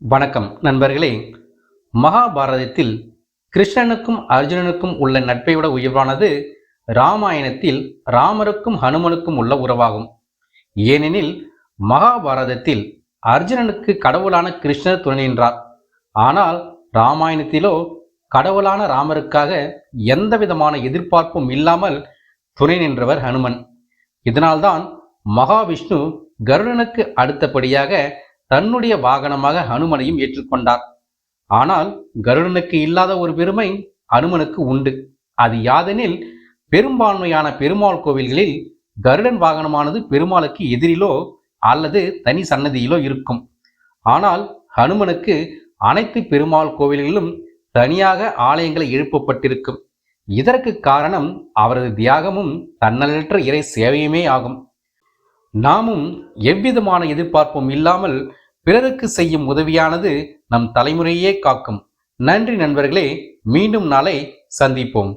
வணக்கம் நண்பர்களே. மகாபாரதத்தில் கிருஷ்ணனுக்கும் அர்ஜுனனுக்கும் உள்ள நட்பை விட உயர்வானது இராமாயணத்தில் ராமருக்கும் ஹனுமனுக்கும் உள்ள உறவாகும். ஏனெனில் மகாபாரதத்தில் அர்ஜுனனுக்கு கடவுளான கிருஷ்ணர் துணை நின்றார். ஆனால் இராமாயணத்திலோ கடவுளான ராமருக்காக எந்த விதமான எதிர்பார்ப்பும் இல்லாமல் துணை நின்றவர் ஹனுமன். இதனால்தான் மகாவிஷ்ணு கருடனுக்கு அடுத்தபடியாக தன்னுடைய வாகனமாக ஹனுமனையும் ஏற்றுக்கொண்டார். ஆனால் கருடனுக்கு இல்லாத ஒரு பெருமை ஹனுமனுக்கு உண்டு. அது யாதெனில், பெரும்பான்மையான பெருமாள் கோவில்களில் கருடன் வாகனமானது பெருமாளுக்கு எதிரிலோ அல்லது தனி சன்னதியிலோ இருக்கும். ஆனால் ஹனுமனுக்கு அனைத்து பெருமாள் கோவில்களிலும் தனியாக ஆலயங்களை எழுப்பப்பட்டிருக்கும். இதற்கு காரணம் அவரது தியாகமும் தன்னலற்ற இறை சேவையுமே ஆகும். நாமும் எவ்விதமான எதிர்பார்ப்பும் இல்லாமல் பிறருக்கு செய்யும் உதவியானது நம் தலைமுறையே காக்கும். நன்றி நண்பர்களே. மீண்டும் நாளை சந்திப்போம்.